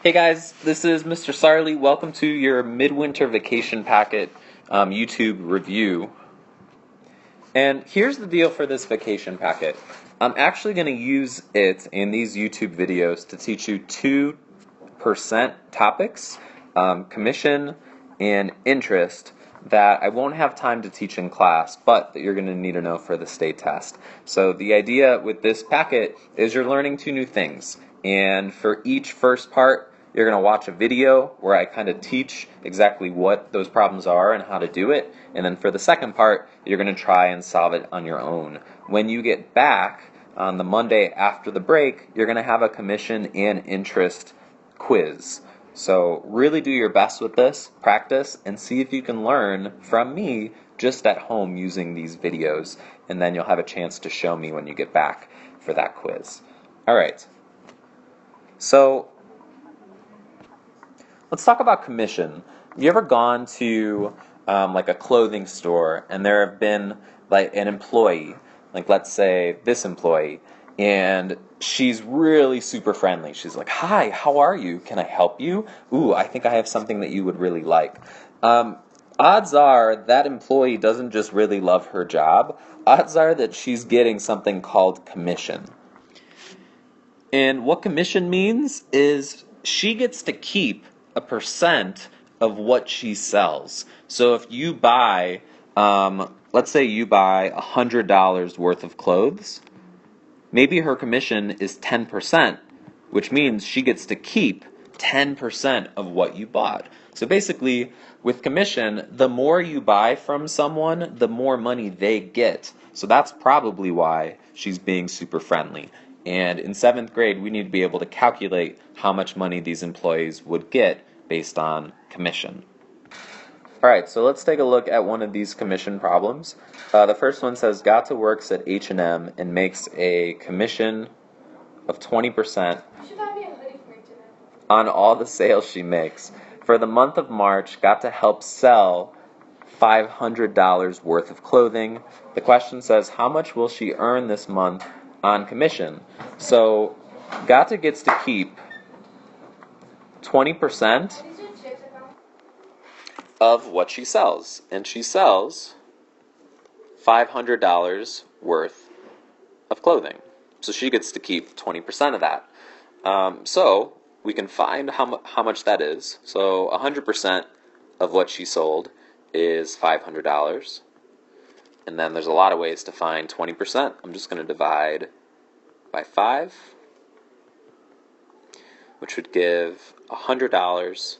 Hey guys, this is Mr. Sarley. Welcome to your Midwinter Vacation Packet YouTube review. And here's the deal for this vacation packet. I'm actually going to use it in these YouTube videos to teach you 2% topics, commission and interest, that I won't have time to teach in class, but that you're going to need to know for the state test. So the idea with this packet is you're learning 2 new things. And for each first part, you're going to watch a video where I kind of teach exactly what those problems are and how to do it. And then for the second part, you're going to try and solve it on your own. When you get back on the Monday after the break, you're going to have a commission and interest quiz. So really do your best with this, practice, and see if you can learn from me just at home using these videos. And then you'll have a chance to show me when you get back for that quiz. All right. So let's talk about commission. Have you ever gone to like a clothing store and there have been like an employee, like let's say this employee, and she's really super friendly. She's like, "Hi, how are you? Can I help you? Ooh, I think I have something that you would really like." Odds are that employee doesn't just really love her job. Odds are that she's getting something called commission. And what commission means is she gets to keep a percent of what she sells. So if you buy, let's say you buy $100 worth of clothes, maybe her commission is 10%, which means she gets to keep 10% of what you bought. So basically, with commission, the more you buy from someone, the more money they get. So that's probably why she's being super friendly. And in 7th grade, we need to be able to calculate how much money these employees would get based on commission. All right, so let's take a look at one of these commission problems. The first one says, Gata works at H&M and makes a commission of 20% on all the sales she makes. For the month of March, Gata helps sell $500 worth of clothing. The question says, how much will she earn this month on commission? So Gata gets to keep 20% of what she sells, and she sells $500 worth of clothing. So she gets to keep 20% of that. So we can find how much that is. So 100% of what she sold is $500. And then there's a lot of ways to find 20%. I'm just going to divide by 5, which would give $100,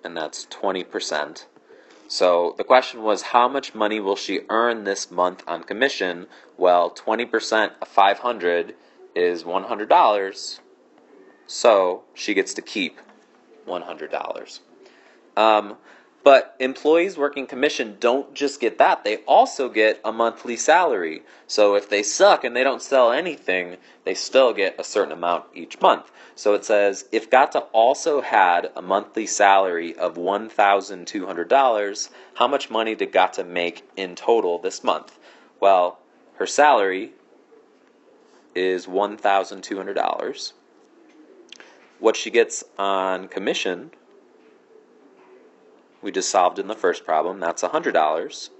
and that's 20%. So the question was, how much money will she earn this month on commission? Well, 20% of 500 is $100, so she gets to keep $100. But employees working commission don't just get that. They also get a monthly salary. So if they suck and they don't sell anything, they still get a certain amount each month. So it says, if Gata also had a monthly salary of $1,200, how much money did Gata make in total this month? Well, her salary is $1,200. What she gets on commission, we just solved in the first problem, that's $100.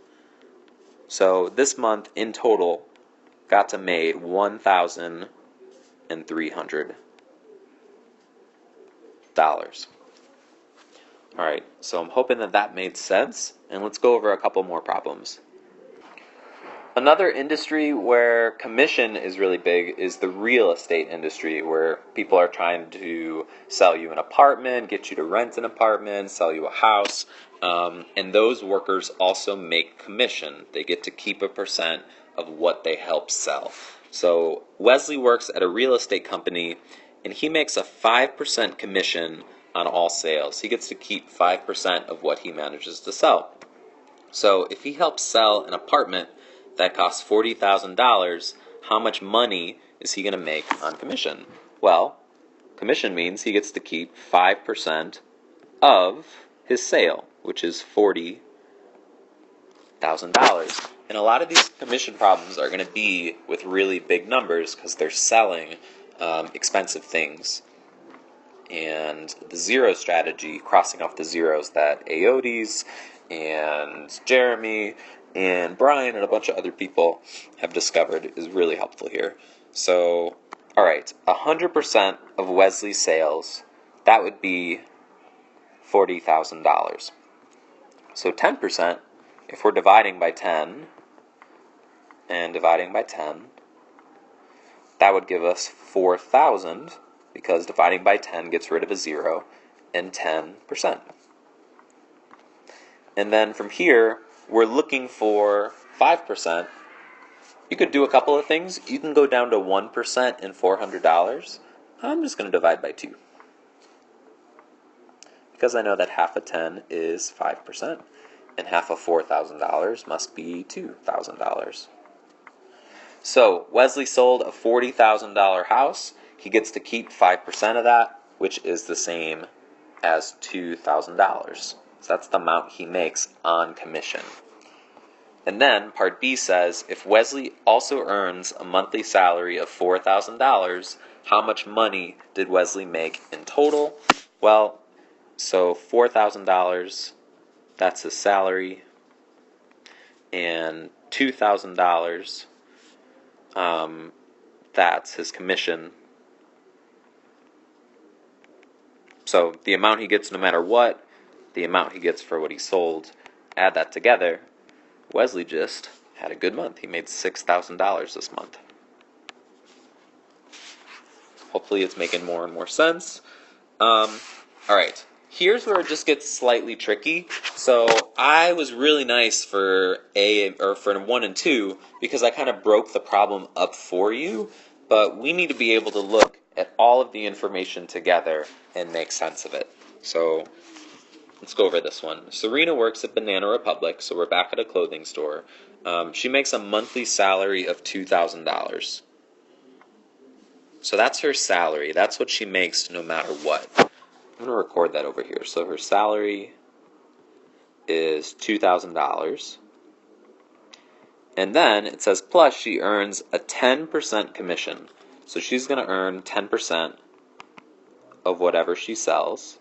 So this month in total, Gata made $1,300. Alright, so I'm hoping that made sense, and let's go over a couple more problems. Another industry where commission is really big is the real estate industry, where people are trying to sell you an apartment, get you to rent an apartment, sell you a house, and those workers also make commission. They get to keep a percent of what they help sell. So Wesley works at a real estate company, and he makes a 5% commission on all sales. He gets to keep 5% of what he manages to sell. So if he helps sell an apartment that costs $40,000, how much money is he going to make on commission? Well, commission means he gets to keep 5% of his sale, which is $40,000. And a lot of these commission problems are going to be with really big numbers because they're selling expensive things. and the zero strategy, crossing off the zeros that Aodes and Jeremy and Brian and a bunch of other people have discovered is really helpful here. So, alright, 100% of Wesley's sales, that would be $40,000. So 10%, if we're dividing by 10, and dividing by 10, that would give us 4,000, because dividing by 10 gets rid of a 0, and 10%. And then from here, we're looking for 5%. You could do a couple of things. You can go down to 1% and $400. I'm just going to divide by 2. Because I know that half of 10 is 5%, and half of $4,000 must be $2,000. So, Wesley sold a $40,000 house. He gets to keep 5% of that, which is the same as $2,000. So that's the amount he makes on commission. And then, part B says, if Wesley also earns a monthly salary of $4,000, how much money did Wesley make in total? Well, so $4,000, that's his salary, and $2,000, that's his commission. So the amount he gets no matter what, the amount he gets for what he sold, add that together, Wesley just had a good month. He made $6,000 this month. Hopefully it's making more and more sense. Alright, here's where it just gets slightly tricky. So I was really nice for for 1 and 2 because I kind of broke the problem up for you, but we need to be able to look at all of the information together and make sense of it. So let's go over this one. Serena works at Banana Republic, so we're back at a clothing store. She makes a monthly salary of $2,000. So that's her salary. That's what she makes no matter what. I'm going to record that over here. So her salary is $2,000. And then it says plus she earns a 10% commission. So she's going to earn 10% of whatever she sells.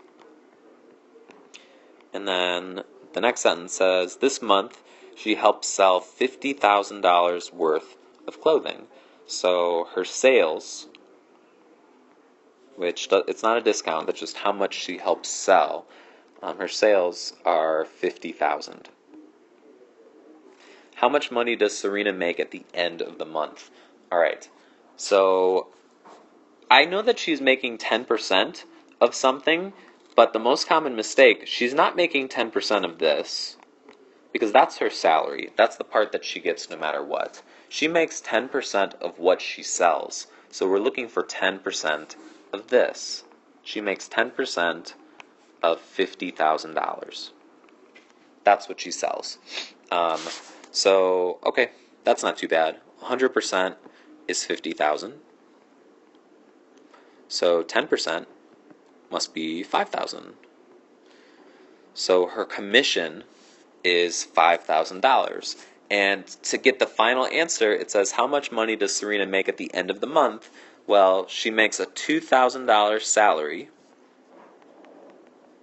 And then the next sentence says, this month she helped sell $50,000 worth of clothing. So her sales, which it's not a discount, that's just how much she helps sell. Her sales are $50,000. How much money does Serena make at the end of the month? All right, so I know that she's making 10% of something, but the most common mistake, she's not making 10% of this, because that's her salary. That's the part that she gets no matter what. She makes 10% of what she sells. So we're looking for 10% of this. She makes 10% of $50,000. That's what she sells. So, okay, that's not too bad. 100% is 50,000. So 10% must be 5,000. So her commission is $5,000. And to get the final answer, it says, how much money does Serena make at the end of the month? Well, she makes a $2,000 salary.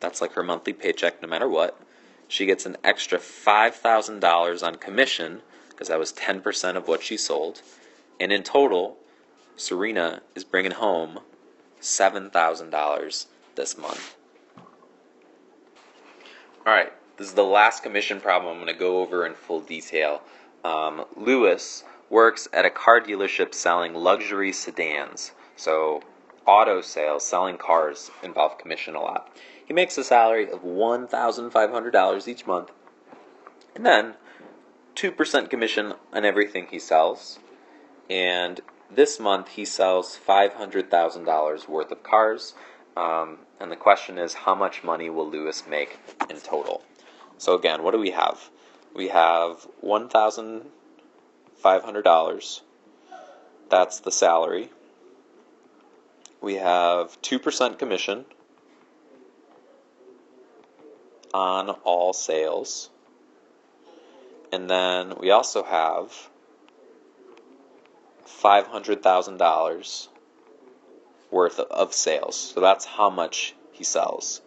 That's like her monthly paycheck no matter what. She gets an extra $5,000 on commission, because that was 10% of what she sold. And in total, Serena is bringing home $7,000 this month. Alright, this is the last commission problem I'm going to go over in full detail. Lewis works at a car dealership selling luxury sedans. So auto sales, selling cars, involve commission a lot. He makes a salary of $1,500 each month, and then 2% commission on everything he sells. And this month he sells $500,000 worth of cars. And the question is, how much money will Lewis make in total? So again, what do we have? We have $1,500. That's the salary. We have 2% commission on all sales. And then we also have $500,000 worth of sales. So that's how much he sells.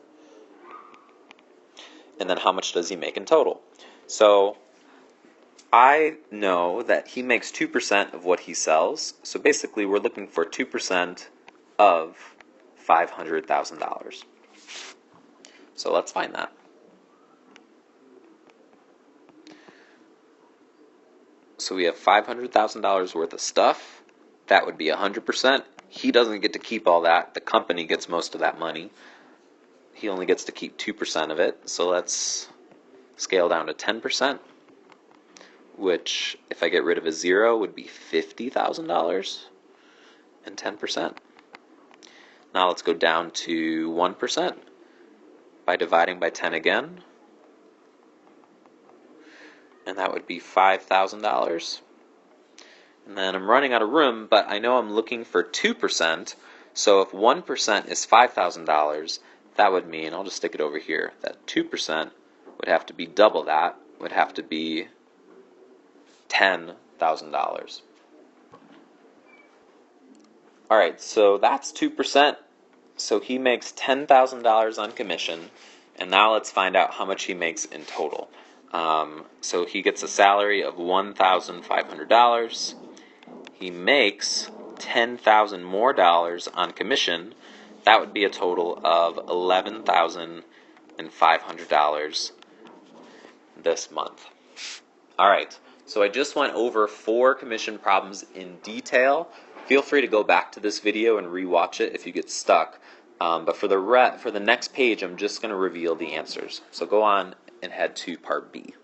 And then how much does he make in total? So I know that he makes 2% of what he sells. So basically we're looking for 2% of $500,000. So let's find that. So we have $500,000 worth of stuff. That would be 100%. He doesn't get to keep all that. The company gets most of that money. He only gets to keep 2% of it. So let's scale down to 10%, which, if I get rid of a zero, would be $50,000 and 10%. Now let's go down to 1% by dividing by 10 again. And that would be $5,000. And then I'm running out of room, but I know I'm looking for 2%. So if 1% is $5,000, that would mean, I'll just stick it over here, that 2% would have to be double that, would have to be $10,000. Alright, so that's 2%. So he makes $10,000 on commission. And now let's find out how much he makes in total. So he gets a salary of $1,500. He makes $10,000 more dollars on commission. That would be a total of $11,500 this month. All right, so I just went over 4 commission problems in detail. Feel free to go back to this video and rewatch it if you get stuck. But for the next page, I'm just going to reveal the answers. So go on and head to part B.